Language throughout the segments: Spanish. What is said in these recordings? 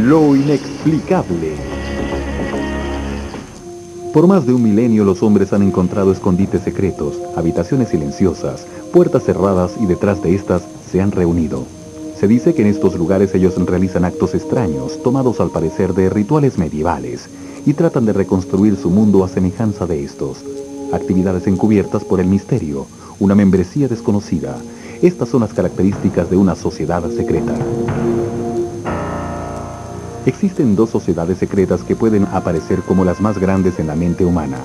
Lo inexplicable. Por más de un milenio los hombres han encontrado escondites secretos, habitaciones silenciosas, puertas cerradas y detrás de estas se han reunido. Se dice que en estos lugares ellos realizan actos extraños, tomados al parecer de rituales medievales, y tratan de reconstruir su mundo a semejanza de estos. Actividades encubiertas por el misterio, una membresía desconocida. Estas son las características de una sociedad secreta. Existen dos sociedades secretas que pueden aparecer como las más grandes en la mente humana.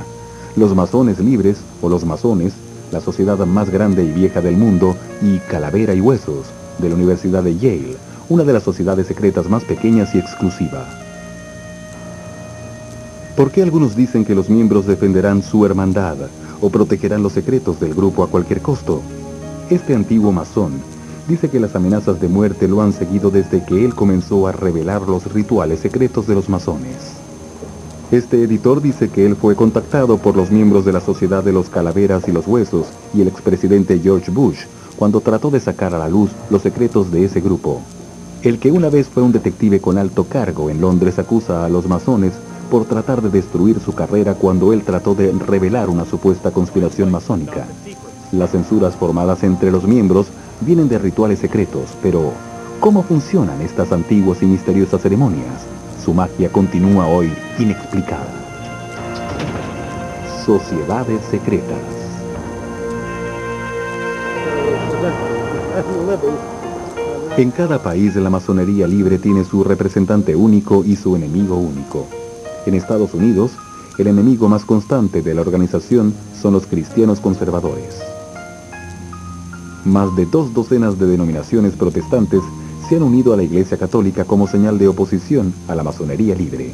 Los masones libres, o los masones, la sociedad más grande y vieja del mundo, y Calavera y Huesos, de la Universidad de Yale, una de las sociedades secretas más pequeñas y exclusiva. ¿Por qué algunos dicen que los miembros defenderán su hermandad o protegerán los secretos del grupo a cualquier costo? Este antiguo masón dice que las amenazas de muerte lo han seguido desde que él comenzó a revelar los rituales secretos de los masones. Este editor dice que él fue contactado por los miembros de la Sociedad de los Calaveras y los Huesos y el expresidente George Bush cuando trató de sacar a la luz los secretos de ese grupo. El que una vez fue un detective con alto cargo en Londres acusa a los masones por tratar de destruir su carrera cuando él trató de revelar una supuesta conspiración masónica. Las censuras formadas entre los miembros vienen de rituales secretos, pero ¿cómo funcionan estas antiguas y misteriosas ceremonias? Su magia continúa hoy inexplicada. Sociedades secretas. En cada país la masonería libre tiene su representante único y su enemigo único. En Estados Unidos, el enemigo más constante de la organización son los cristianos conservadores. Más de 2 docenas de denominaciones protestantes se han unido a la Iglesia Católica como señal de oposición a la masonería libre.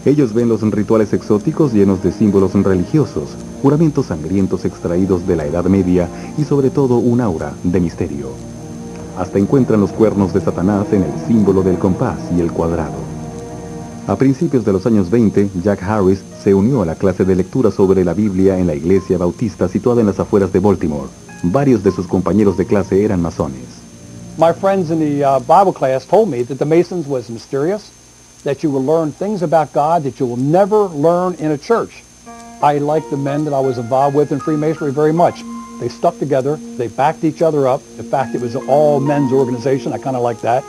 Ellos ven los rituales exóticos llenos de símbolos religiosos, juramentos sangrientos extraídos de la Edad Media y sobre todo un aura de misterio. Hasta encuentran los cuernos de Satanás en el símbolo del compás y el cuadrado. A principios de los años 20, Jack Harris se unió a la clase de lectura sobre la Biblia en la iglesia bautista situada en las afueras de Baltimore. Varios de sus compañeros de clase eran masones. My friends in the Bible class told me that the Masons was mysterious, that you will learn things about God that you will never learn in a church. I liked the men that I was involved with in Freemasonry very much. They stuck together, they backed each other up. In fact, it was an all-men's organization. I kind of liked that.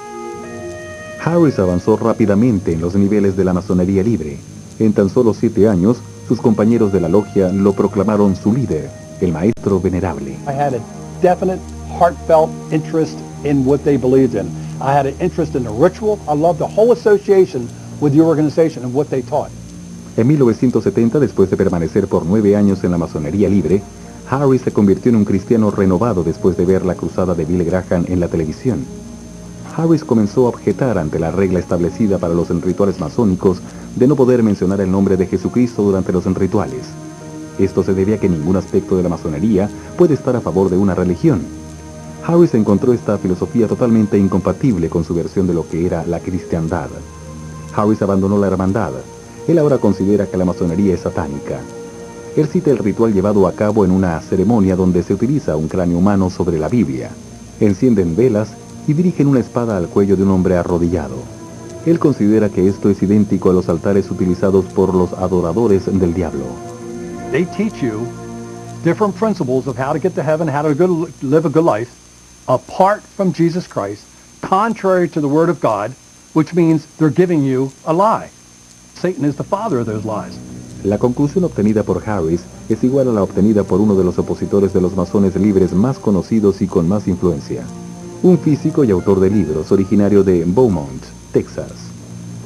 Harris avanzó rápidamente en los niveles de la masonería libre. En tan solo 7 años, sus compañeros de la logia lo proclamaron su líder, el maestro venerable. I had a definite, heartfelt interest in what they believed in. I had an interest in the ritual. I loved the whole association with the organization and what they taught. En 1970, después de permanecer por 9 años en la masonería libre, Harris se convirtió en un cristiano renovado después de ver la cruzada de Billy Graham en la televisión. Harris comenzó a objetar ante la regla establecida para los rituales masónicos de no poder mencionar el nombre de Jesucristo durante los rituales. Esto se debía a que ningún aspecto de la masonería puede estar a favor de una religión. Harris encontró esta filosofía totalmente incompatible con su versión de lo que era la cristiandad. Harris abandonó la hermandad. Él ahora considera que la masonería es satánica. Él cita el ritual llevado a cabo en una ceremonia donde se utiliza un cráneo humano sobre la Biblia. Encienden velas y dirigen una espada al cuello de un hombre arrodillado. Él considera que esto es idéntico a los altares utilizados por los adoradores del diablo. They teach you different principles of how to get to heaven, how to live a good life, apart from Jesus Christ, contrary to the Word of God, which means they're giving you a lie. Satan is the father of those lies. La conclusión obtenida por Harris es igual a la obtenida por uno de los opositores de los masones libres más conocidos y con más influencia. Un físico y autor de libros originario de Beaumont, Texas.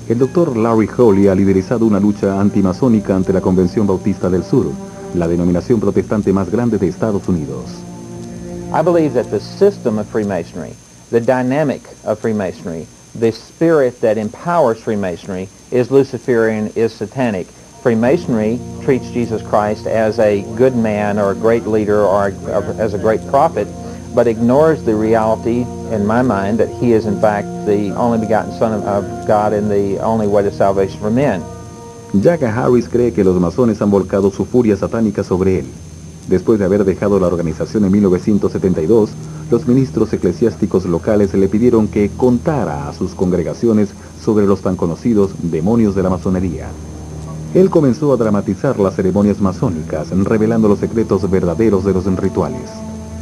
El Dr. Larry Holly ha liderizado una lucha antimasónica ante la Convención Bautista del Sur, la denominación protestante más grande de Estados Unidos. I believe that the system of Freemasonry, the dynamic of Freemasonry, the spirit that empowers Freemasonry is Luciferian, is satanic. Freemasonry treats Jesus Christ as a good man or a great leader or as a great prophet, but ignores the reality, in my mind, that he is in fact the only begotten Son of God and the only way to salvation for men. Jack Harris cree que los masones han volcado su furia satánica sobre él. Después de haber dejado la organización en 1972, los ministros eclesiásticos locales le pidieron que contara a sus congregaciones sobre los tan conocidos demonios de la masonería. Él comenzó a dramatizar las ceremonias masónicas, revelando los secretos verdaderos de los rituales.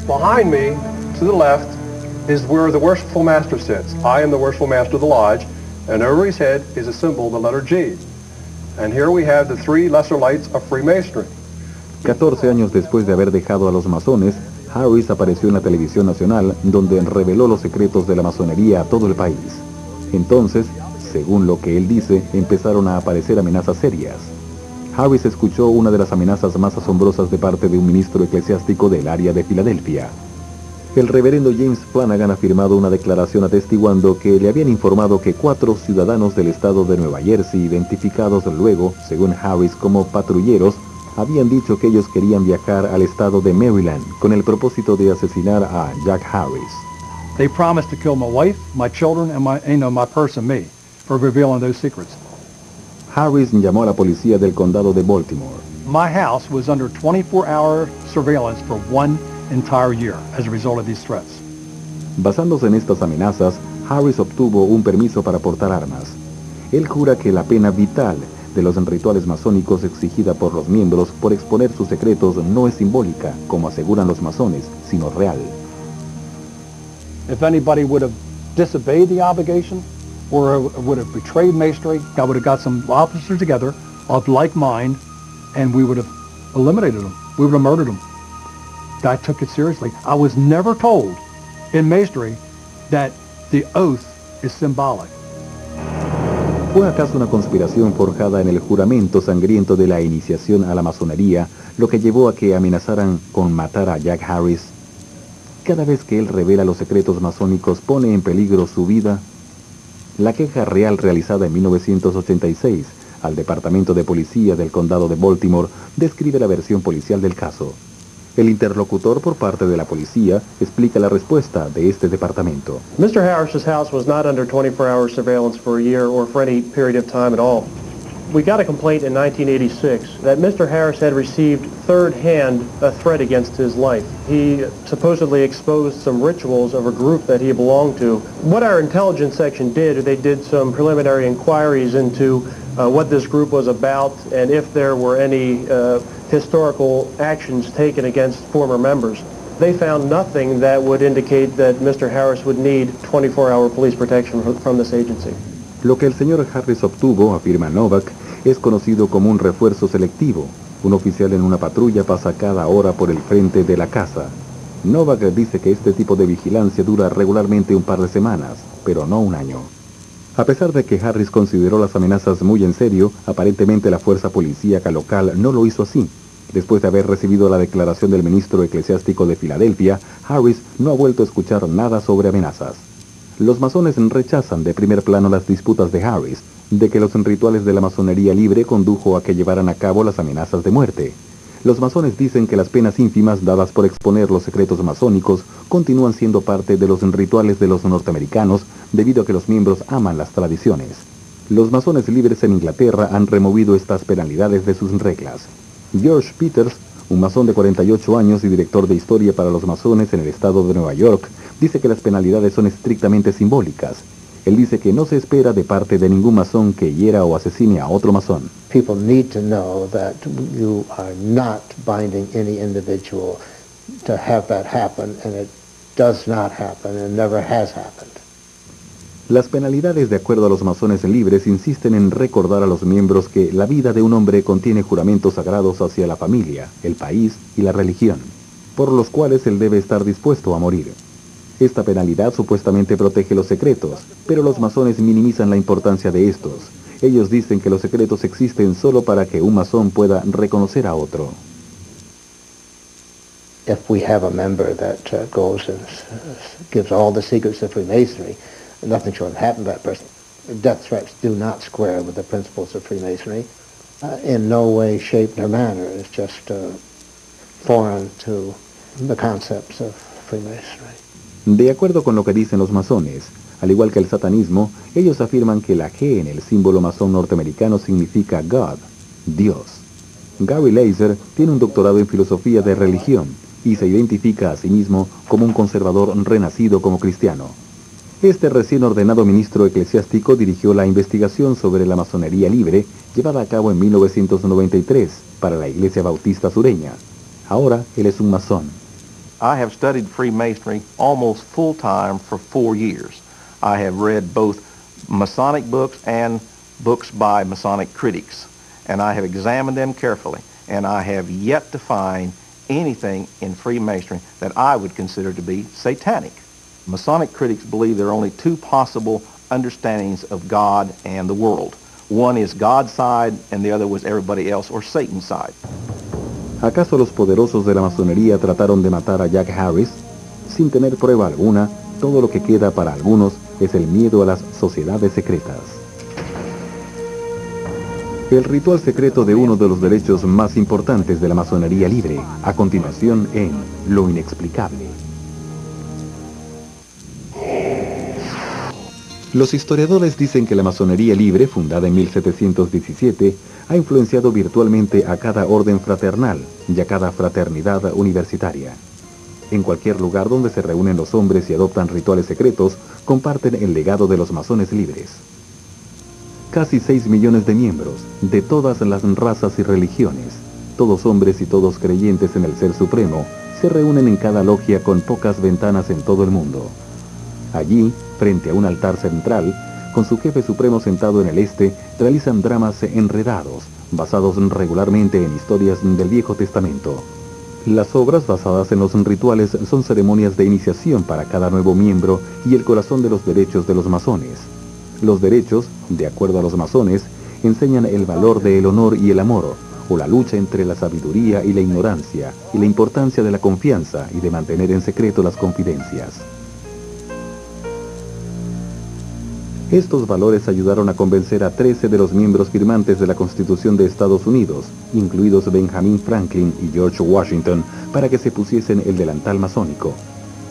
Behind me, to the left, is where the worshipful master sits. I am the worshipful master of the lodge, and over his head is a symbol, the letter G. And here we have the three lesser lights of Freemasonry. 14 años después de haber dejado a los masones, Harris apareció en la televisión nacional, donde reveló los secretos de la masonería a todo el país. Entonces, según lo que él dice, empezaron a aparecer amenazas serias. Harris escuchó una de las amenazas más asombrosas de parte de un ministro eclesiástico del área de Filadelfia. El reverendo James Flanagan ha firmado una declaración atestiguando que le habían informado que 4 ciudadanos del estado de Nueva Jersey, identificados luego, según Harris, como patrulleros, habían dicho que ellos querían viajar al estado de Maryland con el propósito de asesinar a Jack Harris. They promised to kill my wife, my children, and my purse and me for revealing those secrets. Harris llamó a la policía del condado de Baltimore. My house was under 24-hour surveillance for 1 entire year as a result of these threats. Basándose en estas amenazas, Harris obtuvo un permiso para portar armas. Él jura que la pena vital de los rituales masónicos exigida por los miembros por exponer sus secretos no es simbólica, como aseguran los masones, sino real. If anybody would have disobeyed the obligation or would have betrayed Masonry, I would have got some officers together of like mind and we would have eliminated them. We would have murdered them. I took it seriously. I was never told in Masonry that the oath is symbolic. ¿Fue acaso una conspiración forjada en el juramento sangriento de la iniciación a la masonería lo que llevó a que amenazaran con matar a Jack Harris? Cada vez que él revela los secretos masónicos pone en peligro su vida. La queja real realizada en 1986 al Departamento de Policía del Condado de Baltimore describe la versión policial del caso. El interlocutor por parte de la policía explica la respuesta de este departamento. Mr. Harris's house was not under 24-hour surveillance for a year or for any period of time at all. We got a complaint in 1986 that Mr. Harris had received third-hand a threat against his life. He supposedly exposed some rituals of a group that he belonged to. What our intelligence section did, they did some preliminary inquiries into what this group was about and if there were any historical actions taken against former members. They found nothing that would indicate that Mr. Harris would need 24-hour police protection from this agency. Lo que el señor Harris obtuvo, afirma Novak, es conocido como un refuerzo selectivo. Un oficial en una patrulla pasa cada hora por el frente de la casa. Novak dice que este tipo de vigilancia dura regularmente un par de semanas, pero no un año. A pesar de que Harris consideró las amenazas muy en serio, aparentemente la fuerza policíaca local no lo hizo así. Después de haber recibido la declaración del ministro eclesiástico de Filadelfia, Harris no ha vuelto a escuchar nada sobre amenazas. Los masones rechazan de primer plano las disputas de Harris, de que los rituales de la masonería libre condujo a que llevaran a cabo las amenazas de muerte. Los masones dicen que las penas ínfimas dadas por exponer los secretos masónicos continúan siendo parte de los rituales de los norteamericanos debido a que los miembros aman las tradiciones. Los masones libres en Inglaterra han removido estas penalidades de sus reglas. George Peters, un masón de 48 años y director de historia para los masones en el estado de Nueva York, dice que las penalidades son estrictamente simbólicas. Él dice que no se espera de parte de ningún masón que hiera o asesine a otro masón. People need to know that you are not binding any individual to have that happen, and it does not happen and never has happened. Las penalidades, de acuerdo a los masones libres, insisten en recordar a los miembros que la vida de un hombre contiene juramentos sagrados hacia la familia, el país y la religión, por los cuales él debe estar dispuesto a morir. Esta penalidad supuestamente protege los secretos, pero los masones minimizan la importancia de estos. Ellos dicen que los secretos existen solo para que un masón pueda reconocer a otro. If we have a member that goes and gives all the secrets of Freemasonry, nothing should happen to that person. Death threats do not square with the principles of Freemasonry. In no way, shape, nor manner. It's just foreign to the concepts of Freemasonry. De acuerdo con lo que dicen los masones, al igual que el satanismo, ellos afirman que la G en el símbolo masón norteamericano significa God, Dios. Gary Laser tiene un doctorado en filosofía de religión y se identifica a sí mismo como un conservador renacido como cristiano. Este recién ordenado ministro eclesiástico dirigió la investigación sobre la masonería libre llevada a cabo en 1993 para la Iglesia Bautista Sureña. Ahora él es un masón. I have studied Freemasonry almost full-time for 4 years. I have read both Masonic books and books by Masonic critics, and I have examined them carefully, and I have yet to find anything in Freemasonry that I would consider to be satanic. Masonic critics believe there are only two possible understandings of God and the world. One is God's side, and the other was everybody else, or Satan's side. ¿Acaso los poderosos de la masonería trataron de matar a Jack Harris? Sin tener prueba alguna, todo lo que queda para algunos es el miedo a las sociedades secretas. El ritual secreto de uno de los derechos más importantes de la masonería libre, a continuación en Lo Inexplicable. Los historiadores dicen que la masonería libre, fundada en 1717, ha influenciado virtualmente a cada orden fraternal y a cada fraternidad universitaria. En cualquier lugar donde se reúnen los hombres y adoptan rituales secretos, comparten el legado de los masones libres. Casi 6 millones de miembros, de todas las razas y religiones, todos hombres y todos creyentes en el Ser Supremo, se reúnen en cada logia con pocas ventanas en todo el mundo. Allí, frente a un altar central, con su jefe supremo sentado en el este, realizan dramas enredados, basados regularmente en historias del Viejo Testamento. Las obras basadas en los rituales son ceremonias de iniciación para cada nuevo miembro y el corazón de los derechos de los masones. Los derechos, de acuerdo a los masones, enseñan el valor del honor y el amor, o la lucha entre la sabiduría y la ignorancia, y la importancia de la confianza y de mantener en secreto las confidencias. Estos valores ayudaron a convencer a 13 de los miembros firmantes de la Constitución de Estados Unidos, incluidos Benjamin Franklin y George Washington, para que se pusiesen el delantal masónico.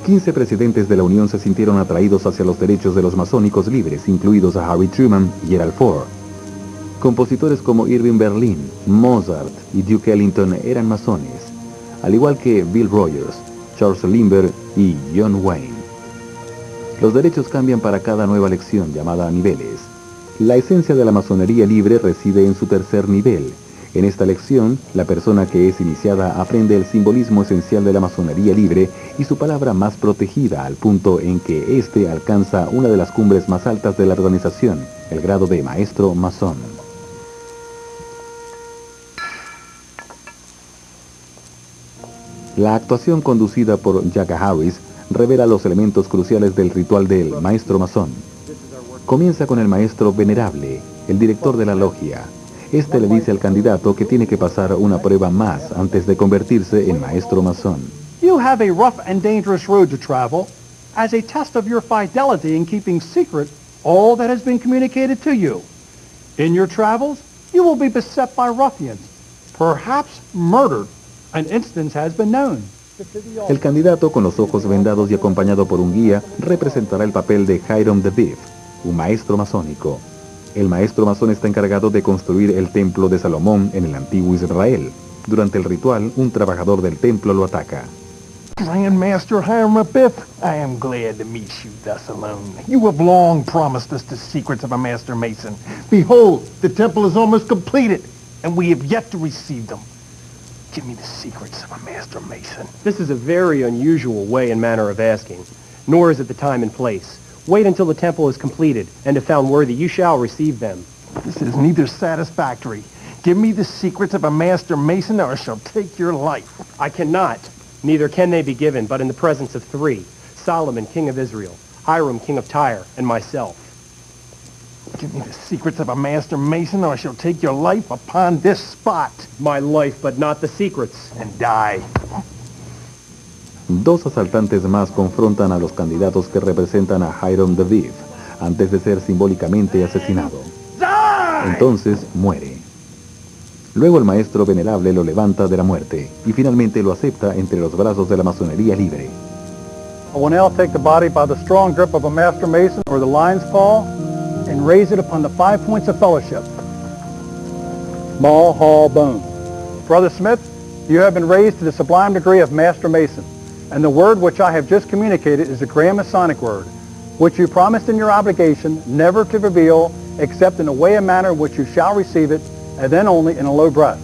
15 presidentes de la Unión se sintieron atraídos hacia los derechos de los masónicos libres, incluidos a Harry Truman y Gerald Ford. Compositores como Irving Berlin, Mozart y Duke Ellington eran masones, al igual que Bill Rogers, Charles Lindbergh y John Wayne. Los derechos cambian para cada nueva lección, llamada a niveles. La esencia de la masonería libre reside en su tercer nivel. En esta lección, la persona que es iniciada aprende el simbolismo esencial de la masonería libre y su palabra más protegida, al punto en que éste alcanza una de las cumbres más altas de la organización, el grado de maestro masón. La actuación conducida por Jack Harris revela los elementos cruciales del ritual del maestro masón. Comienza con el maestro venerable, el director de la logia. Este le dice al candidato que tiene que pasar una prueba más antes de convertirse en maestro masón. You have a rough and dangerous road to travel as a test of your fidelity in keeping secret all that has been communicated to you. In your travels, you will be beset by ruffians, perhaps murdered. An instance has been known. El candidato, con los ojos vendados y acompañado por un guía, representará el papel de Hiram the Fifth, un maestro masónico. El maestro masón está encargado de construir el templo de Salomón en el antiguo Israel. Durante el ritual, un trabajador del templo lo ataca. Grand Master Hiram the Fifth, I am glad to meet you thus alone. You have long promised us the secrets of a Master Mason. Behold, the temple is almost completed, and we have yet to receive them. Give me the secrets of a Master Mason. This is a very unusual way and manner of asking, nor is it the time and place. Wait until the temple is completed, and if found worthy, you shall receive them. This is neither satisfactory. Give me the secrets of a Master Mason, or I shall take your life. I cannot. Neither can they be given, but in the presence of three: Solomon, king of Israel, Hiram, king of Tyre, and myself. Give me the secrets of a Master Mason, or I shall take your life upon this spot. My life, but not the secrets. And die. Dos asaltantes más confrontan a los candidatos que representan a Hiram the Fifth, antes de ser simbólicamente asesinado. Entonces muere. Luego el maestro venerable lo levanta de la muerte y finalmente lo acepta entre los brazos de la masonería libre. I will now take the body by the strong grip of a Master Mason or the lion's paw and raise it upon the 5 points of fellowship. Small, Hall, Bone. Brother Smith, You have been raised to the sublime degree of Master Mason, and the word which I have just communicated is the Grand Masonic word, which you promised in your obligation never to reveal except in a way and manner in which you shall receive it, and then only in a low breath.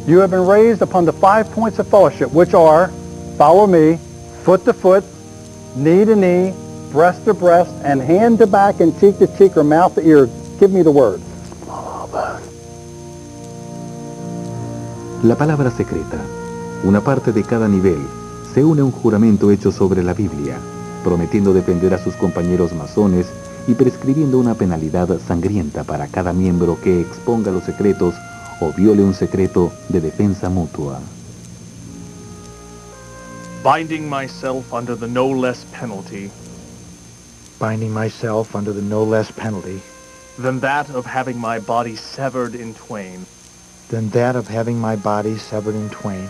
You have been raised upon the 5 points of fellowship, which are, follow me, foot to foot, knee to knee, breast to breast, and hand to back and cheek to cheek or mouth to ear. Give me the word. La palabra secreta, una parte de cada nivel, se une a un juramento hecho sobre la Biblia, prometiendo defender a sus compañeros masones y prescribiendo una penalidad sangrienta para cada miembro que exponga los secretos o viole un secreto de defensa mutua. Binding myself under the no less penalty Binding myself under the no less penalty than that of having my body severed in twain, than that of having my body severed in twain,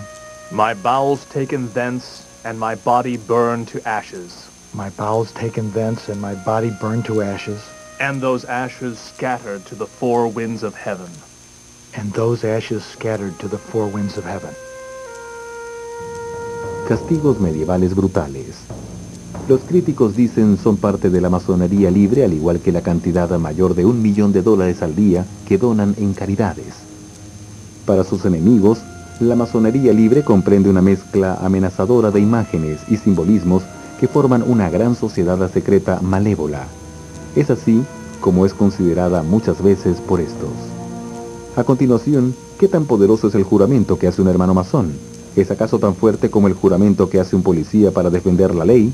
my bowels taken thence, and my body burned to ashes, my bowels taken thence, and my body burned to ashes, and those ashes scattered to the four winds of heaven. and those ashes scattered to the four winds of heaven. Castigos medievales brutales. Los críticos dicen son parte de la masonería libre, al igual que la cantidad mayor de $1 millón al día que donan en caridades. Para sus enemigos, la masonería libre comprende una mezcla amenazadora de imágenes y simbolismos que forman una gran sociedad secreta malévola. Es así como es considerada muchas veces por estos. A continuación, ¿qué tan poderoso es el juramento que hace un hermano masón? ¿Es acaso tan fuerte como el juramento que hace un policía para defender la ley?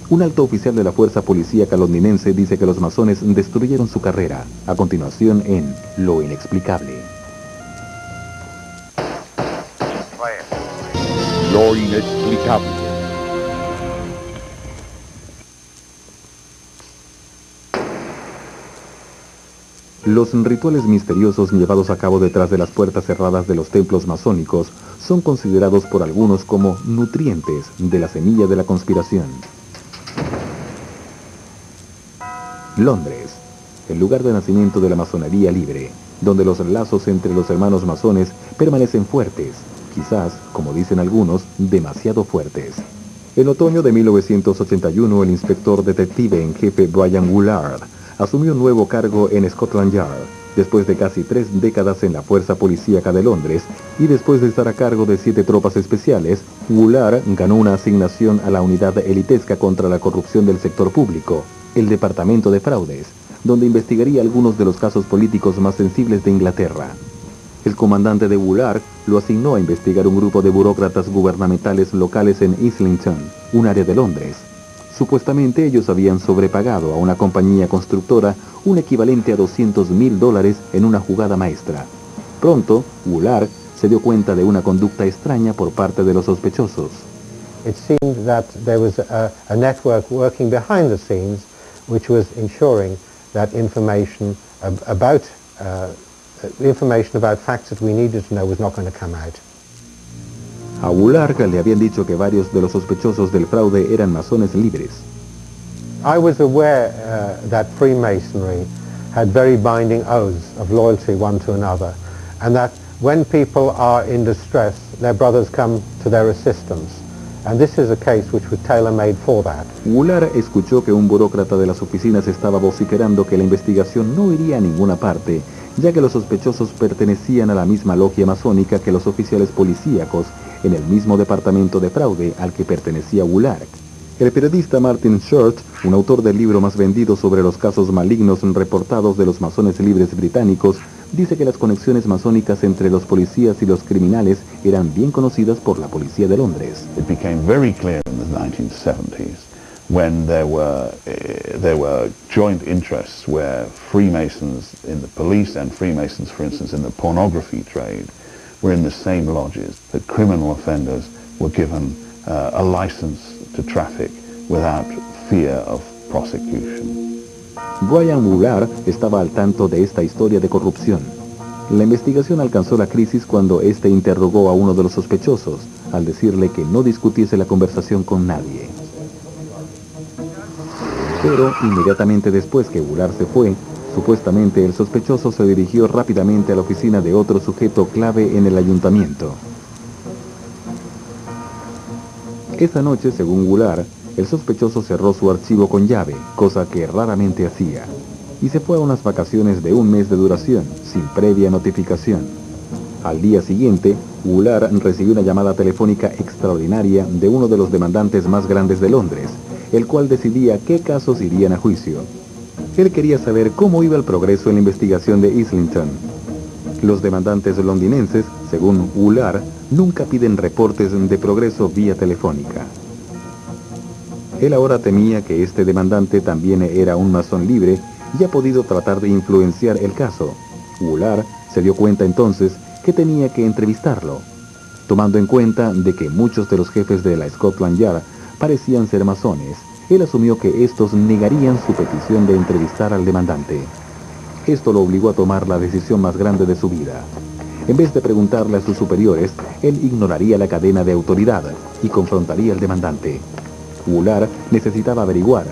Un alto oficial de la fuerza policíaca londinense dice que los masones destruyeron su carrera. A continuación en Lo inexplicable. Lo inexplicable. Los rituales misteriosos llevados a cabo detrás de las puertas cerradas de los templos masónicos son considerados por algunos como nutrientes de la semilla de la conspiración. Londres, el lugar de nacimiento de la masonería libre, donde los lazos entre los hermanos masones permanecen fuertes, quizás, como dicen algunos, demasiado fuertes. En otoño de 1981, el inspector detective en jefe Brian Woolard asumió un nuevo cargo en Scotland Yard, después de casi 3 décadas en la fuerza policíaca de Londres, y después de estar a cargo de 7 tropas especiales, Woolard ganó una asignación a la unidad elitesca contra la corrupción del sector público, el Departamento de Fraudes, donde investigaría algunos de los casos políticos más sensibles de Inglaterra. El comandante de Woolard lo asignó a investigar un grupo de burócratas gubernamentales locales en Islington, un área de Londres. Supuestamente ellos habían sobrepagado a una compañía constructora un equivalente a $200,000 en una jugada maestra. Pronto, Woolard se dio cuenta de una conducta extraña por parte de los sospechosos. It seemed that there was a network working behind the scenes which was ensuring that information about facts that we needed to know was not going to come out. A Woolard le habían dicho que varios de los sospechosos del fraude eran masones libres. I was aware that Freemasonry had very binding oaths of loyalty one to another, and that when people are in distress, their brothers come to their assistance. And this is a case which was tailor-made for that. Woolard escuchó que un burócrata de las oficinas estaba vociferando que la investigación no iría a ninguna parte, ya que los sospechosos pertenecían a la misma logia masónica que los oficiales policíacos en el mismo departamento de fraude al que pertenecía Woolard. El periodista Martin Short, un autor del libro más vendido sobre los casos malignos reportados de los masones libres británicos, dice que las conexiones masónicas entre los policías y los criminales eran bien conocidas por la policía de Londres. It became very clear in the 1970s when there were joint interests where Freemasons in the police and Freemasons, for instance, in the pornography trade were in the same lodges, that criminal offenders were given a license to traffic without fear of prosecution. Brian Woolard estaba al tanto de esta historia de corrupción. La investigación alcanzó la crisis cuando éste interrogó a uno de los sospechosos, al decirle que no discutiese la conversación con nadie. Pero inmediatamente después que Woolard se fue, supuestamente el sospechoso se dirigió rápidamente a la oficina de otro sujeto clave en el ayuntamiento. Esa noche, según Goulart, el sospechoso cerró su archivo con llave, cosa que raramente hacía, y se fue a unas vacaciones de un mes de duración, sin previa notificación. Al día siguiente, Goulart recibió una llamada telefónica extraordinaria de uno de los demandantes más grandes de Londres, el cual decidía qué casos irían a juicio. Él quería saber cómo iba el progreso en la investigación de Islington. Los demandantes londinenses, según Goulart, nunca piden reportes de progreso vía telefónica. Él ahora temía que este demandante también era un masón libre y ha podido tratar de influenciar el caso. Goulart se dio cuenta entonces que tenía que entrevistarlo, tomando en cuenta de que muchos de los jefes de la Scotland Yard parecían ser masones. Él asumió que estos negarían su petición de entrevistar al demandante. Esto lo obligó a tomar la decisión más grande de su vida. En vez de preguntarle a sus superiores, él ignoraría la cadena de autoridad y confrontaría al demandante. Goulart necesitaba averiguar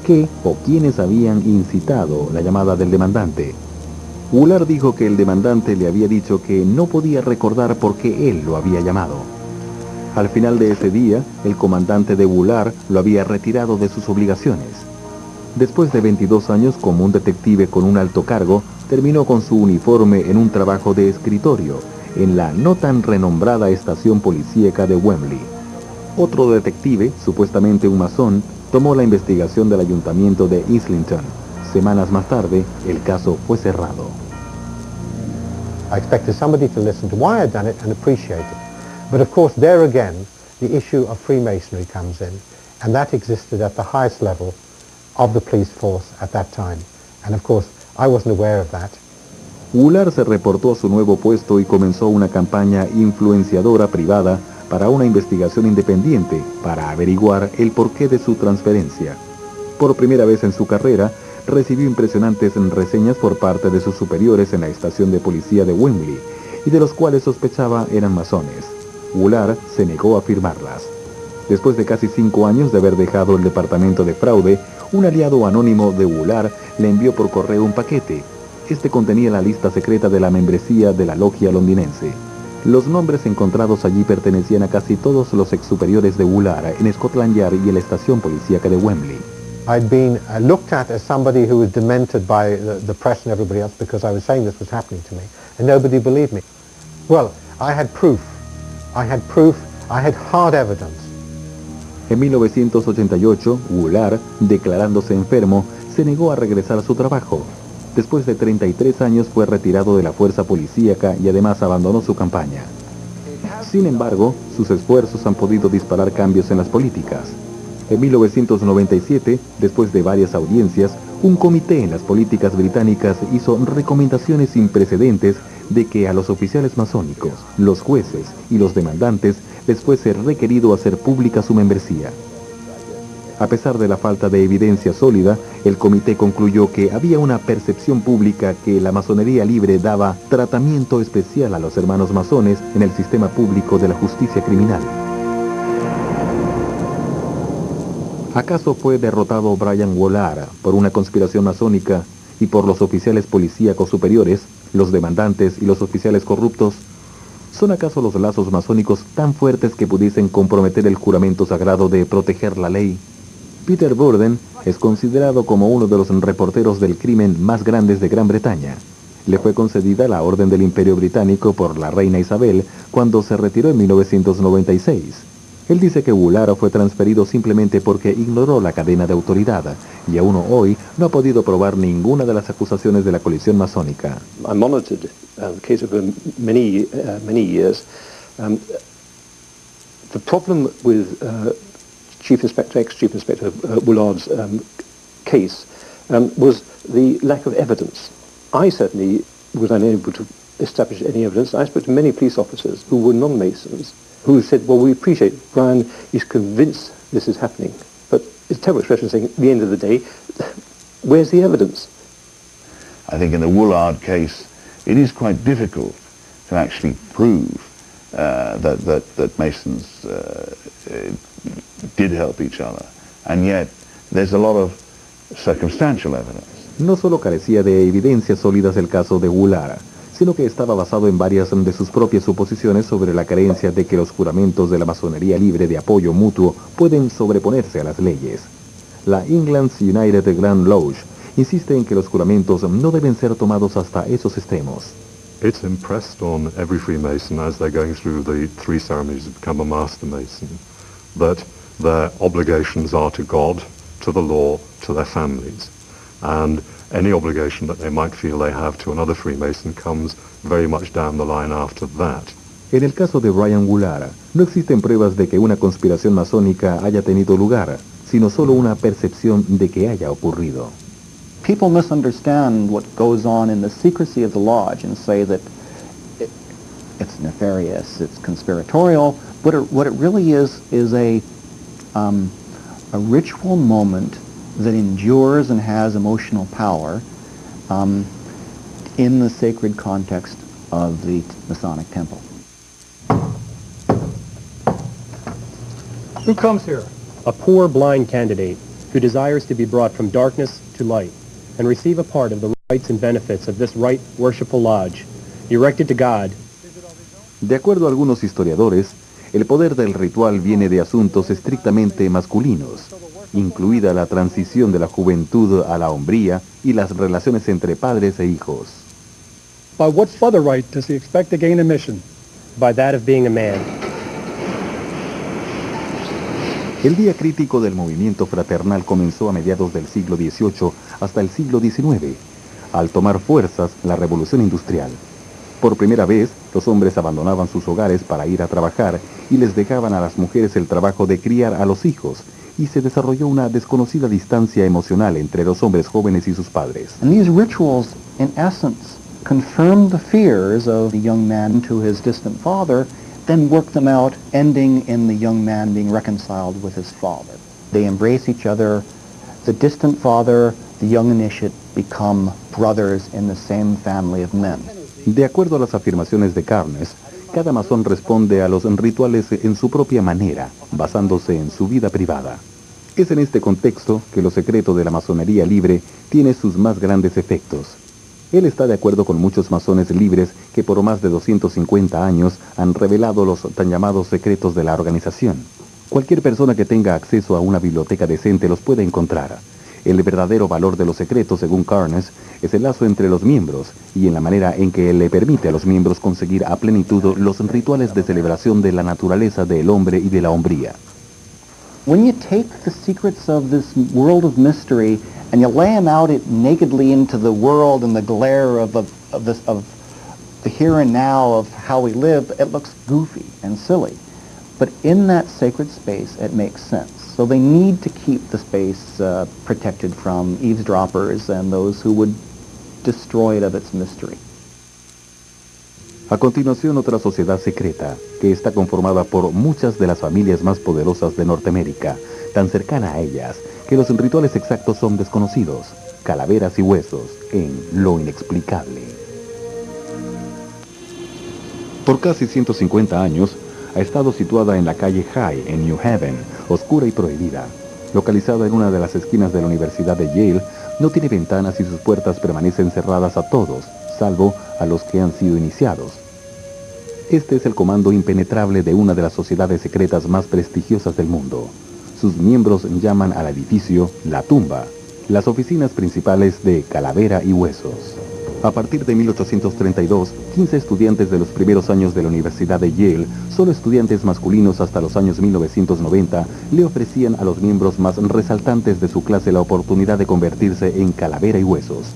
qué o quiénes habían incitado la llamada del demandante. Goulart dijo que el demandante le había dicho que no podía recordar por qué él lo había llamado. Al final de ese día, el comandante de Goulart lo había retirado de sus obligaciones. Después de 22 años como un detective con un alto cargo, terminó con su uniforme en un trabajo de escritorio en la no tan renombrada estación policíaca de Wembley. Otro detective, supuestamente un masón, tomó la investigación del ayuntamiento de Islington. Semanas más tarde, el caso fue cerrado. I expected somebody to listen to why I'd done it and appreciate it. But of course, there again, the issue of Freemasonry comes in, and that existed at the highest level of the police force at that time. And of course, I wasn't aware of that. Goulart se reportó a su nuevo puesto y comenzó una campaña influenciadora privada para una investigación independiente para averiguar el porqué de su transferencia. Por primera vez en su carrera, recibió impresionantes reseñas por parte de sus superiores en la estación de policía de Wembley, y de los cuales sospechaba eran masones. Goulart se negó a firmarlas. Después de casi 5 años de haber dejado el departamento de fraude, un aliado anónimo de Goulart le envió por correo un paquete. Este contenía la lista secreta de la membresía de la logia londinense. Los nombres encontrados allí pertenecían a casi todos los ex superiores de Goulart en Scotland Yard y en la estación policíaca de Wembley. I'd been looked at as somebody who was demented by the press and everybody else because I was saying this was happening to me, and nobody believed me. Well, I had proof. I had hard evidence. En 1988, Goulart, declarándose enfermo, se negó a regresar a su trabajo. Después de 33 años fue retirado de la fuerza policíaca y además abandonó su campaña. Sin embargo, sus esfuerzos han podido disparar cambios en las políticas. En 1997, después de varias audiencias, un comité en las políticas británicas hizo recomendaciones sin precedentes de que a los oficiales masónicos, los jueces y los demandantes les fuese requerido hacer pública su membresía. A pesar de la falta de evidencia sólida, el comité concluyó que había una percepción pública que la masonería libre daba tratamiento especial a los hermanos masones en el sistema público de la justicia criminal. ¿Acaso fue derrotado Brian Goulart por una conspiración masónica y por los oficiales policíacos superiores, los demandantes y los oficiales corruptos? ¿Son acaso los lazos masónicos tan fuertes que pudiesen comprometer el juramento sagrado de proteger la ley? Peter Borden es considerado como uno de los reporteros del crimen más grandes de Gran Bretaña. Le fue concedida la Orden del Imperio Británico por la reina Isabel cuando se retiró en 1996. Él dice que Goulart fue transferido simplemente porque ignoró la cadena de autoridad y aún hoy no ha podido probar ninguna de las acusaciones de la colisión masónica. I monitored the case over many years. The problem with ex-Chief Inspector Goulart's case was the lack of evidence. I certainly was unable to establish any evidence. I spoke to many police officers who were non-Masons who said, well, we appreciate Brian is convinced this is happening. But it's a terrible expression saying, at the end of the day, where's the evidence? I think in the Goulart case, it is quite difficult to actually prove that Masons did help each other. And yet, there's a lot of circumstantial evidence. No solo carecía de evidencias sólidas el caso de Goulart, sino que estaba basado en varias de sus propias suposiciones sobre la creencia de que los juramentos de la masonería libre de apoyo mutuo pueden sobreponerse a las leyes. La England's United Grand Lodge insiste en que los juramentos no deben ser tomados hasta esos extremos. It's impressed on every Freemason as they're going through the 3 ceremonies to become a Master Mason that their obligations are to God, to the law, to their families. And any obligation that they might feel they have to another Freemason comes very much down the line after that. En el caso de Brian Woolard, no existen pruebas de que una conspiración masónica haya tenido lugar, sino solo una percepción de que haya ocurrido. People misunderstand what goes on in the secrecy of the lodge and say that it's nefarious, it's conspiratorial. What it really is a ritual moment that endures and has emotional power in the sacred context of the Masonic temple. Who comes here? A poor blind candidate who desires to be brought from darkness to light and receive a part of the rights and benefits of this right worshipful lodge, erected to God. De acuerdo a algunos historiadores, el poder del ritual viene de asuntos estrictamente masculinos, incluida la transición de la juventud a la hombría y las relaciones entre padres e hijos. By what further right does he expect to gain admission? By that of being a man. El día crítico del movimiento fraternal comenzó a mediados del siglo XVIII hasta el siglo XIX, al tomar fuerzas la revolución industrial. Por primera vez, los hombres abandonaban sus hogares para ir a trabajar y les dejaban a las mujeres el trabajo de criar a los hijos, y se desarrolló una desconocida distancia emocional entre los hombres jóvenes y sus padres. And these rituals, in essence, confirmed the fears of the young man to his distant father, then work them out, ending in the young man being reconciled with his father. They embrace each other. The distant father, the young initiate, become brothers in the same family of men. De acuerdo a las afirmaciones de Carnes, cada masón responde a los rituales en su propia manera, basándose en su vida privada. Es en este contexto que lo secreto de la masonería libre tiene sus más grandes efectos. Él está de acuerdo con muchos masones libres que por más de 250 años han revelado los tan llamados secretos de la organización. Cualquier persona que tenga acceso a una biblioteca decente los puede encontrar. El verdadero valor de los secretos, según Carnes, es el lazo entre los miembros y en la manera en que él le permite a los miembros conseguir a plenitud los rituales de celebración de la naturaleza del hombre y de la hombría. When you take the secrets of this world of mystery and you lay them out nakedly into the world and the glare of the here and now of how we live, it looks goofy and silly. But in that sacred space, it makes sense. So they need to keep the space protected from eavesdroppers and those who would destroy it of its mystery. A continuación, otra sociedad secreta, que está conformada por muchas de las familias más poderosas de Norteamérica, tan cercana a ellas, que los rituales exactos son desconocidos, calaveras y huesos, en lo inexplicable. Por casi 150 años, ha estado situada en la calle High, en New Haven, oscura y prohibida. Localizada en una de las esquinas de la Universidad de Yale, no tiene ventanas y sus puertas permanecen cerradas a todos, salvo a los que han sido iniciados. Este es el comando impenetrable de una de las sociedades secretas más prestigiosas del mundo. Sus miembros llaman al edificio La Tumba, las oficinas principales de Calavera y Huesos. A partir de 1832, 15 estudiantes de los primeros años de la Universidad de Yale, solo estudiantes masculinos hasta los años 1990, le ofrecían a los miembros más resaltantes de su clase la oportunidad de convertirse en Calavera y Huesos.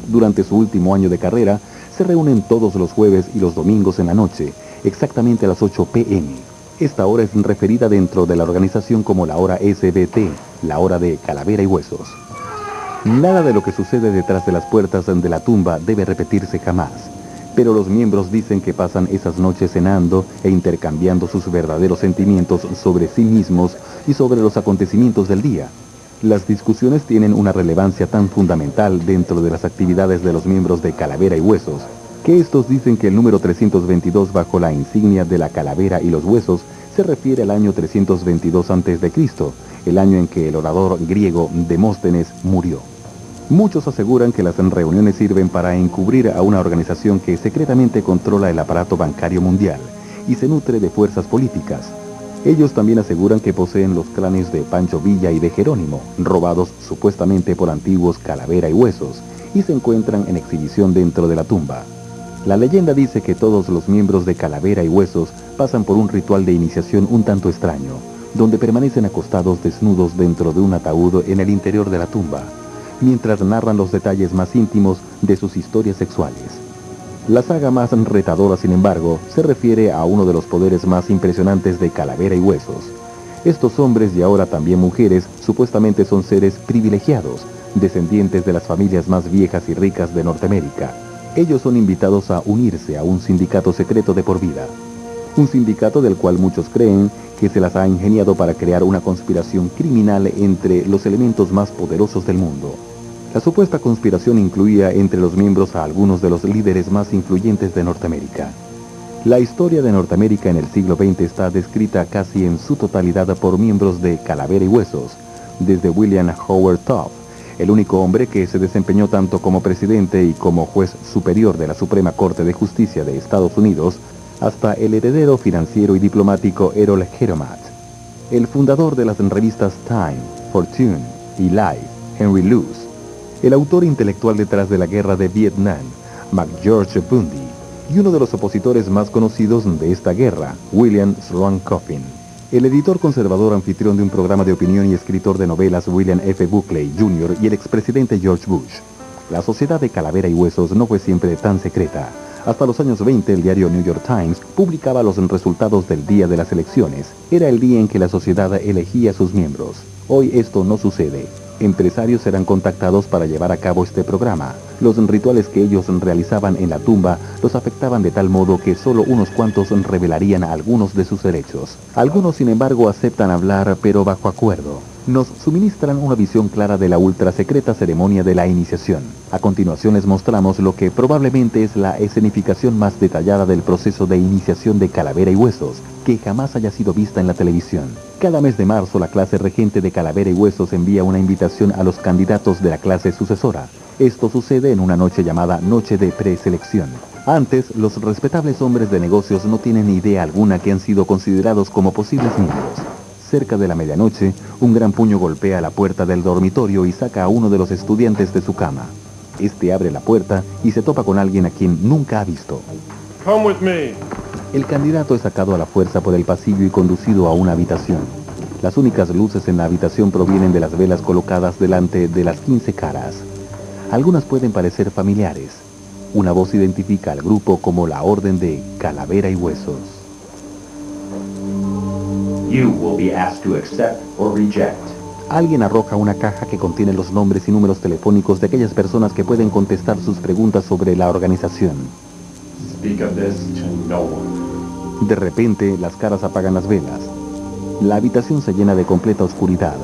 Durante su último año de carrera, se reúnen todos los jueves y los domingos en la noche, exactamente a las 8 p.m. Esta hora es referida dentro de la organización como la hora SBT, la hora de Calavera y Huesos. Nada de lo que sucede detrás de las puertas de la tumba debe repetirse jamás, pero los miembros dicen que pasan esas noches cenando e intercambiando sus verdaderos sentimientos sobre sí mismos y sobre los acontecimientos del día. Las discusiones tienen una relevancia tan fundamental dentro de las actividades de los miembros de Calavera y Huesos, que estos dicen que el número 322 bajo la insignia de la calavera y los huesos se refiere al año 322 a.C., el año en que el orador griego Demóstenes murió. Muchos aseguran que las reuniones sirven para encubrir a una organización que secretamente controla el aparato bancario mundial y se nutre de fuerzas políticas. Ellos también aseguran que poseen los cráneos de Pancho Villa y de Jerónimo, robados supuestamente por antiguos Calavera y Huesos, y se encuentran en exhibición dentro de la tumba. La leyenda dice que todos los miembros de Calavera y Huesos pasan por un ritual de iniciación un tanto extraño, donde permanecen acostados desnudos dentro de un ataúd en el interior de la tumba, mientras narran los detalles más íntimos de sus historias sexuales. La saga más retadora, sin embargo, se refiere a uno de los poderes más impresionantes de Calavera y Huesos. Estos hombres y ahora también mujeres supuestamente son seres privilegiados, descendientes de las familias más viejas y ricas de Norteamérica. Ellos son invitados a unirse a un sindicato secreto de por vida. Un sindicato del cual muchos creen que se las ha ingeniado para crear una conspiración criminal entre los elementos más poderosos del mundo. La supuesta conspiración incluía entre los miembros a algunos de los líderes más influyentes de Norteamérica. La historia de Norteamérica en el siglo XX está descrita casi en su totalidad por miembros de Calavera y Huesos, desde William Howard Taft, el único hombre que se desempeñó tanto como presidente y como juez superior de la Suprema Corte de Justicia de Estados Unidos, hasta el heredero financiero y diplomático Errol Heromat, el fundador de las revistas Time, Fortune y Life, Henry Luce, el autor intelectual detrás de la guerra de Vietnam, McGeorge Bundy, y uno de los opositores más conocidos de esta guerra, William Sloan Coffin, el editor conservador anfitrión de un programa de opinión y escritor de novelas William F. Buckley Jr. y el expresidente George Bush. La sociedad de Calavera y Huesos no fue siempre tan secreta. Hasta los años 20, el diario New York Times publicaba los resultados del día de las elecciones. Era el día en que la sociedad elegía a sus miembros. Hoy esto no sucede. Empresarios serán contactados para llevar a cabo este programa. Los rituales que ellos realizaban en la tumba los afectaban de tal modo que solo unos cuantos revelarían algunos de sus derechos. Algunos, sin embargo, aceptan hablar, pero bajo acuerdo. Nos suministran una visión clara de la ultrasecreta ceremonia de la iniciación. A continuación les mostramos lo que probablemente es la escenificación más detallada del proceso de iniciación de Calavera y Huesos, que jamás haya sido vista en la televisión. Cada mes de marzo, la clase regente de Calavera y Huesos envía una invitación a los candidatos de la clase sucesora. Esto sucede en una noche llamada Noche de Preselección. Antes, los respetables hombres de negocios no tienen idea alguna que han sido considerados como posibles miembros. Cerca de la medianoche, un gran puño golpea la puerta del dormitorio y saca a uno de los estudiantes de su cama. Este abre la puerta y se topa con alguien a quien nunca ha visto. Come with me. El candidato es sacado a la fuerza por el pasillo y conducido a una habitación. Las únicas luces en la habitación provienen de las velas colocadas delante de las 15 caras. Algunas pueden parecer familiares. Una voz identifica al grupo como la Orden de Calavera y Huesos. You will be asked to accept or reject. Alguien arroja una caja que contiene los nombres y números telefónicos de aquellas personas que pueden contestar sus preguntas sobre la organización. Speak of this to no one. De repente, las caras apagan las velas. La habitación se llena de completa oscuridad,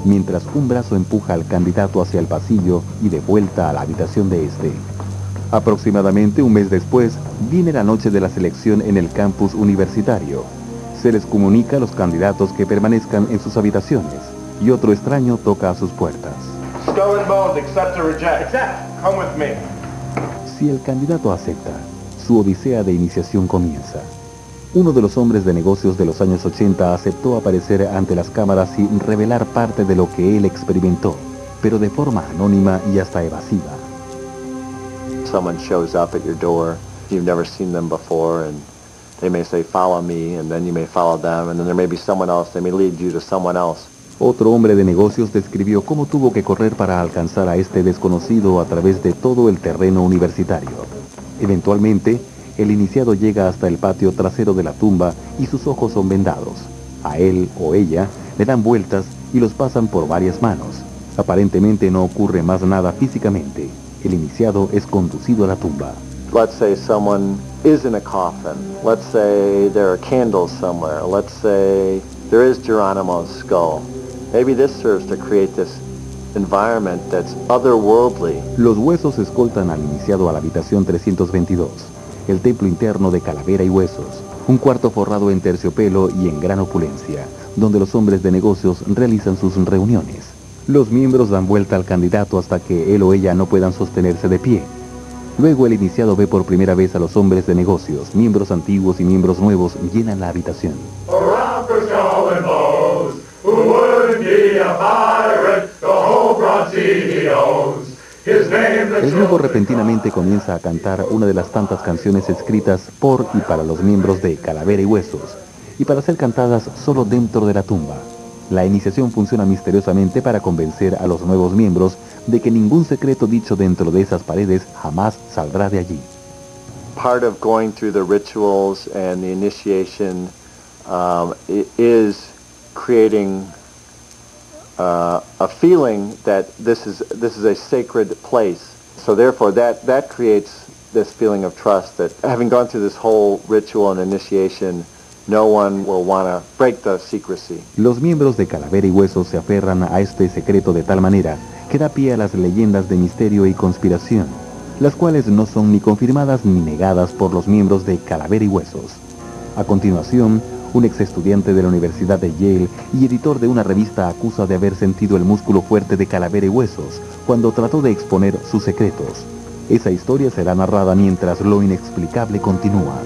mientras un brazo empuja al candidato hacia el pasillo y de vuelta a la habitación de este. Aproximadamente un mes después, viene la noche de la selección en el campus universitario. Se les comunica a los candidatos que permanezcan en sus habitaciones, y otro extraño toca a sus puertas. Skull and Bones, accept or reject. Accept. Come with me. Si el candidato acepta, su odisea de iniciación comienza. Uno de los hombres de negocios de los años 80 aceptó aparecer ante las cámaras y revelar parte de lo que él experimentó, pero de forma anónima y hasta evasiva. Someone shows up at your door, you've never seen them before, and they may say, follow me, and then you may follow them, and then there may be someone else, they may lead you to someone else. Otro hombre de negocios describió cómo tuvo que correr para alcanzar a este desconocido a través de todo el terreno universitario. Eventualmente, el iniciado llega hasta el patio trasero de la tumba y sus ojos son vendados. A él o ella le dan vueltas y los pasan por varias manos. Aparentemente no ocurre más nada físicamente. El iniciado es conducido a la tumba. Let's say someone is in a coffin. Let's say there are candles somewhere. Let's say there is Geronimo's skull. Maybe this serves to create this environment that's otherworldly. Los huesos escoltan al iniciado a la habitación 322, el templo interno de Calavera y Huesos, un cuarto forrado en terciopelo y en gran opulencia, donde los hombres de negocios realizan sus reuniones. Los miembros dan vuelta al candidato hasta que él o ella no puedan sostenerse de pie. Luego el iniciado ve por primera vez a los hombres de negocios, miembros antiguos y miembros nuevos llenan la habitación. El grupo repentinamente comienza a cantar una de las tantas canciones escritas por y para los miembros de Calavera y Huesos, y para ser cantadas solo dentro de la tumba. La iniciación funciona misteriosamente para convencer a los nuevos miembros de que ningún secreto dicho dentro de esas paredes jamás saldrá de allí. Part of going through the rituals and the initiation is creating a feeling that this is a sacred place. So therefore that creates this feeling of trust that having gone through this whole ritual and initiation, no one will want to break the secrecy. Los miembros de Calavera y Huesos se aferran a este secreto de tal manera que da pie a las leyendas de misterio y conspiración, las cuales no son ni confirmadas ni negadas por los miembros de Calavera y Huesos. A continuación, un ex estudiante de la Universidad de Yale y editor de una revista acusa de haber sentido el músculo fuerte de Calavera y Huesos cuando trató de exponer sus secretos. Esa historia será narrada mientras lo inexplicable continúa.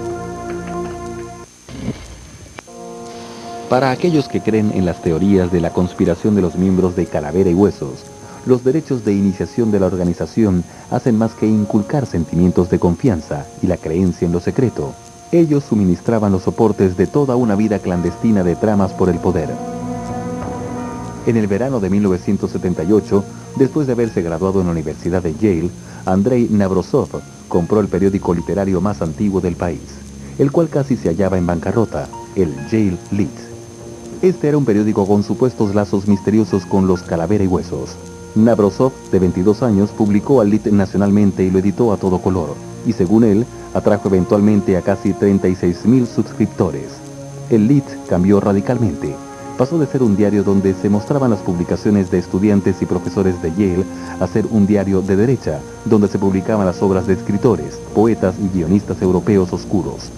Para aquellos que creen en las teorías de la conspiración de los miembros de Calavera y Huesos, los derechos de iniciación de la organización hacen más que inculcar sentimientos de confianza y la creencia en lo secreto. Ellos suministraban los soportes de toda una vida clandestina de tramas por el poder. En el verano de 1978, después de haberse graduado en la Universidad de Yale, Andrei Navrosov compró el periódico literario más antiguo del país, el cual casi se hallaba en bancarrota, el Yale Lit. Este era un periódico con supuestos lazos misteriosos con los Calavera y Huesos. Navrosov, de 22 años, publicó al Lit nacionalmente y lo editó a todo color, y según él, atrajo eventualmente a casi 36,000 suscriptores. El Lit cambió radicalmente. Pasó de ser un diario donde se mostraban las publicaciones de estudiantes y profesores de Yale a ser un diario de derecha, donde se publicaban las obras de escritores, poetas y guionistas europeos oscuros.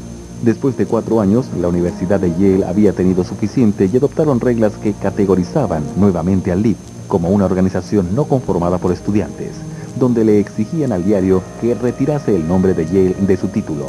Después de 4 años, la Universidad de Yale había tenido suficiente y adoptaron reglas que categorizaban nuevamente al Lit como una organización no conformada por estudiantes, donde le exigían al diario que retirase el nombre de Yale de su título.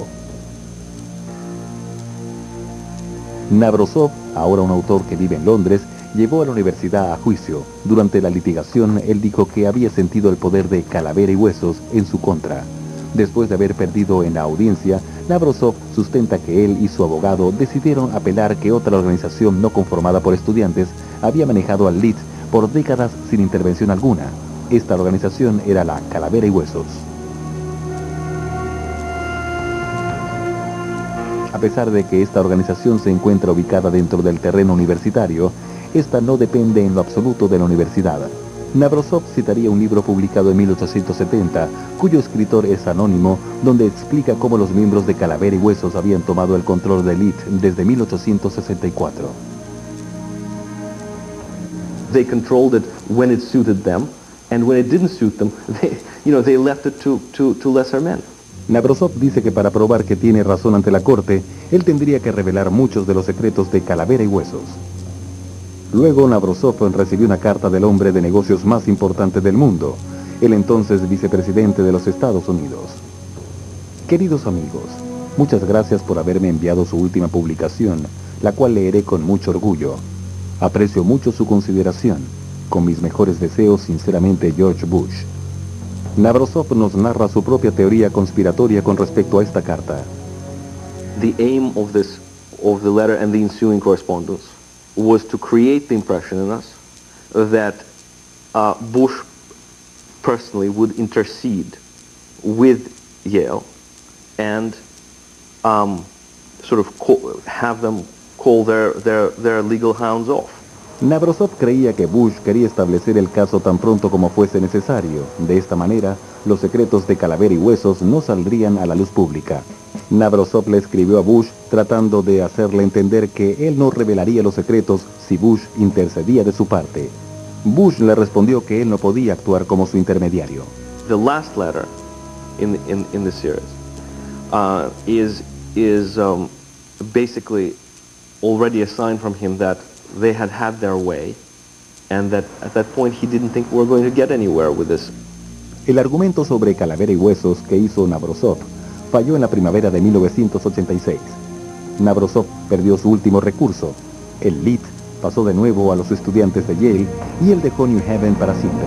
Navrosov, ahora un autor que vive en Londres, llevó a la universidad a juicio. Durante la litigación, él dijo que había sentido el poder de Calavera y Huesos en su contra. Después de haber perdido en la audiencia, Navrosov sustenta que él y su abogado decidieron apelar que otra organización no conformada por estudiantes había manejado al Lit por décadas sin intervención alguna. Esta organización era la Calavera y Huesos. A pesar de que esta organización se encuentra ubicada dentro del terreno universitario, esta no depende en lo absoluto de la universidad. Navrosov citaría un libro publicado en 1870, cuyo escritor es anónimo, donde explica cómo los miembros de Calavera y Huesos habían tomado el control del Lit desde 1864. They controlled it when it suited them, and when it didn't suit them, they left it to lesser men. Navrosov dice que para probar que tiene razón ante la corte, él tendría que revelar muchos de los secretos de Calavera y Huesos. Luego Navrosov recibió una carta del hombre de negocios más importante del mundo, el entonces vicepresidente de los Estados Unidos. Queridos amigos, muchas gracias por haberme enviado su última publicación, la cual leeré con mucho orgullo. Aprecio mucho su consideración. Con mis mejores deseos, sinceramente, George Bush. Navrosov nos narra su propia teoría conspiratoria con respecto a esta carta. The aim of the letter and the ensuing correspondence was to create the impression in us that Bush personally would intercede with Yale and have them call their legal hounds off. Navrosov creía que Bush quería establecer el caso tan pronto como fuese necesario. De esta manera, los secretos de Calavera y Huesos no saldrían a la luz pública. Navrosov le escribió a Bush tratando de hacerle entender que él no revelaría los secretos si Bush intercedía de su parte. Bush le respondió que él no podía actuar como su intermediario. The last letter in the series is basically already a sign from him that they had their way and that at that point he didn't think we're going to get anywhere with this. El argumento sobre Calavera y Huesos que hizo Nabokov falló en la primavera de 1986. Nabokov perdió su último recurso. El lead pasó de nuevo a los estudiantes de Yale y él dejó New Haven para siempre.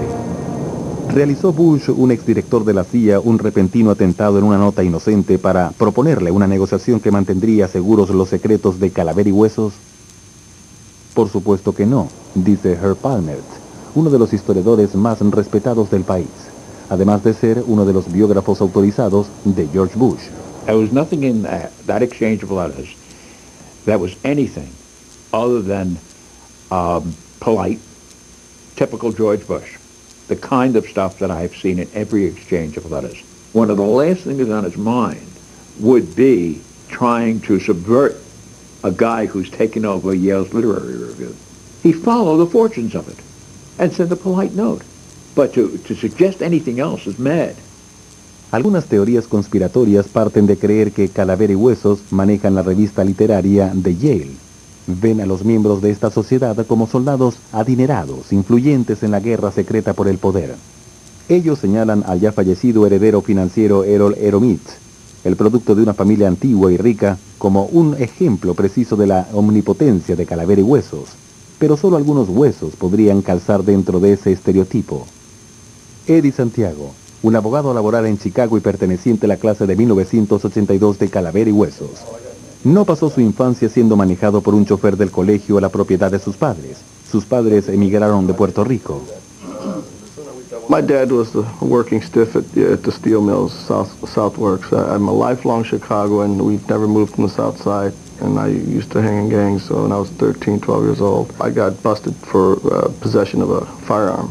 ¿Realizó Bush, un exdirector de la CIA, un repentino atentado en una nota inocente para proponerle una negociación que mantendría seguros los secretos de Calavera y Huesos? Por supuesto que no, dice Herb Palmert, uno de los historiadores más respetados del país, además de ser uno de los biógrafos autorizados de George Bush. There was nothing in that exchange of letters that was anything other than polite, typical George Bush, the kind of stuff that I've seen in every exchange of letters. One of the last things on his mind would be trying to subvert a guy who's taken over Yale's literary review. He followed the fortunes of it and sent a polite note. But to suggest anything else is mad. Algunas teorías conspiratorias parten de creer que Calavera y Huesos manejan la revista literaria de Yale. Ven a los miembros de esta sociedad como soldados adinerados, influyentes en la guerra secreta por el poder. Ellos señalan al ya fallecido heredero financiero Errol Eromith, el producto de una familia antigua y rica, como un ejemplo preciso de la omnipotencia de Calavera y Huesos, pero solo algunos huesos podrían calzar dentro de ese estereotipo. Eddie Santiago, un abogado laboral en Chicago y perteneciente a la clase de 1982 de Calavera y Huesos, no pasó su infancia siendo manejado por un chofer del colegio a la propiedad de sus padres. Sus padres emigraron de Puerto Rico. My dad was the working stiff at the steel mills, Southworks. I'm a lifelong Chicagoan. We've never moved from the South Side, and I used to hang in gangs. So when I was 13, 12 years old, I got busted for possession of a firearm.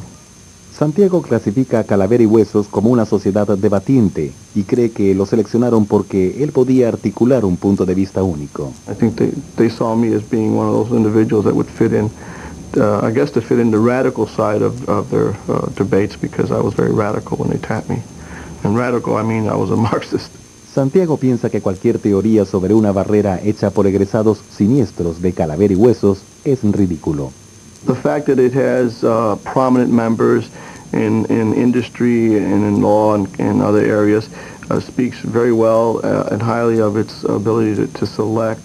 Santiago clasifica a Calavera y Huesos como una sociedad debatiente y cree que lo seleccionaron porque él podía articular un punto de vista único. I think they saw me as being one of those individuals that would fit in, I guess to fit in the radical side of their debates, because I was very radical when they tapped me. And radical, I mean I was a Marxist. Santiago piensa que cualquier teoría sobre una barrera hecha por egresados siniestros de Calavera y Huesos es ridículo. The fact that it has prominent members in industry and in law and in other areas speaks very well and highly of its ability to select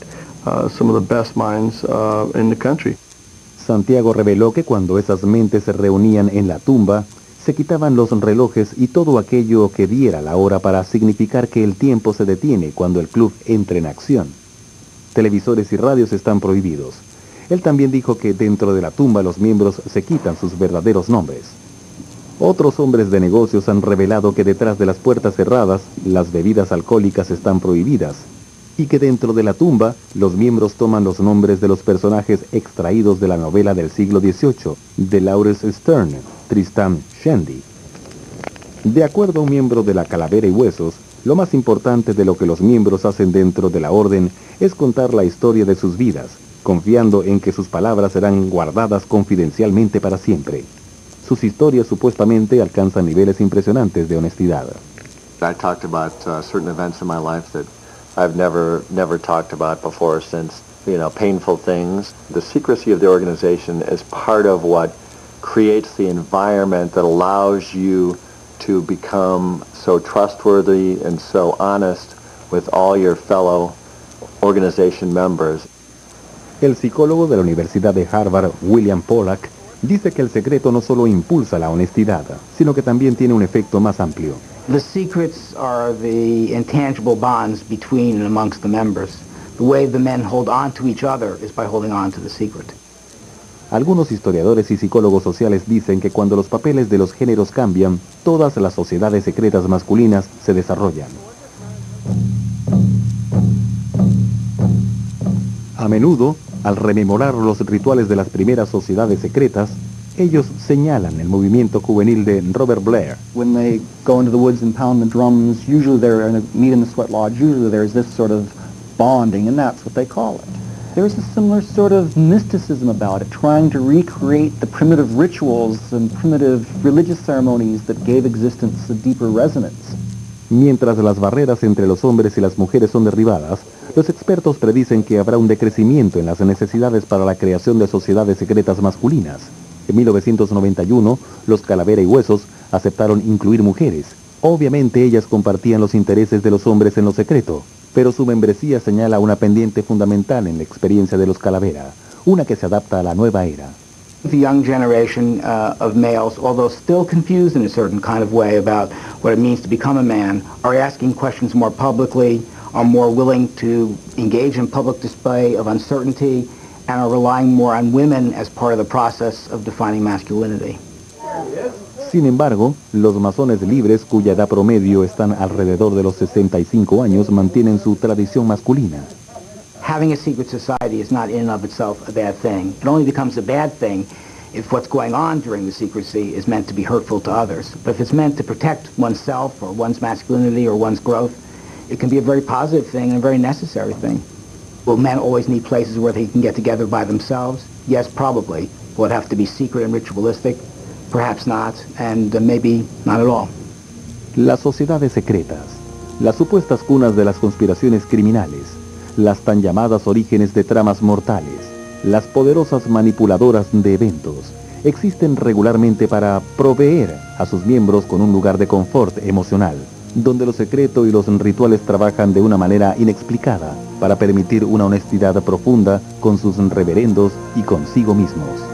some of the best minds in the country. Santiago reveló que cuando esas mentes se reunían en la tumba, se quitaban los relojes y todo aquello que diera la hora para significar que el tiempo se detiene cuando el club entra en acción. Televisores y radios están prohibidos. Él también dijo que dentro de la tumba los miembros se quitan sus verdaderos nombres. Otros hombres de negocios han revelado que detrás de las puertas cerradas las bebidas alcohólicas están prohibidas y que dentro de la tumba los miembros toman los nombres de los personajes extraídos de la novela del siglo XVIII de Laurence Sterne, Tristram Shandy. De acuerdo a un miembro de la Calavera y Huesos, lo más importante de lo que los miembros hacen dentro de la orden es contar la historia de sus vidas, confiando en que sus palabras serán guardadas confidencialmente para siempre. Sus historias supuestamente alcanzan niveles impresionantes de honestidad. I talked about certain events in my life that I've never talked about before since, painful things. The secrecy of the organization is part of what creates the environment that allows you to become so trustworthy and so honest with all your fellow organization members. El psicólogo de la Universidad de Harvard, William Pollack, dice que el secreto no solo impulsa la honestidad, sino que también tiene un efecto más amplio. The secrets are the intangible bonds between and amongst the members. The way the men hold on to each other is by holding on to the secret. Algunos historiadores y psicólogos sociales dicen que cuando los papeles de los géneros cambian, todas las sociedades secretas masculinas se desarrollan. A menudo, al rememorar los rituales de las primeras sociedades secretas, ellos señalan el movimiento juvenil de Robert Blair. When they go into the woods and pound the drums, usually they're meet in the sweat lodge, usually there's this sort of bonding, and that's what they call it. There's a similar sort of mysticism about it, trying to recreate the primitive rituals and primitive religious ceremonies that gave existence a deeper resonance. Mientras las barreras entre los hombres y las mujeres son derribadas, los expertos predicen que habrá un decrecimiento en las necesidades para la creación de sociedades secretas masculinas. En 1991, los Calavera y Huesos aceptaron incluir mujeres. Obviamente ellas compartían los intereses de los hombres en lo secreto, pero su membresía señala una pendiente fundamental en la experiencia de los Calavera, una que se adapta a la nueva era. The young generation of males, although still confused in a certain kind of way about what it means to become a man, are asking questions more publicly, are more willing to engage in public display of uncertainty, and are relying more on women as part of the process of defining masculinity. Sin embargo, los masones libres, cuya edad promedio están alrededor de los 65 años, mantienen su tradición masculina. Having a secret society is not in and of itself a bad thing. It only becomes a bad thing if what's going on during the secrecy is meant to be hurtful to others. But if it's meant to protect oneself or one's masculinity or one's growth, it can be a very positive thing and a very necessary thing. Will men always need places where they can get together by themselves? Yes, probably. Will it have to be secret and ritualistic? Perhaps not, and maybe not at all. Las sociedades secretas, las supuestas cunas de las conspiraciones criminales, las tan llamadas orígenes de tramas mortales, las poderosas manipuladoras de eventos, existen regularmente para proveer a sus miembros con un lugar de confort emocional, donde lo secreto y los rituales trabajan de una manera inexplicada para permitir una honestidad profunda con sus reverendos y consigo mismos.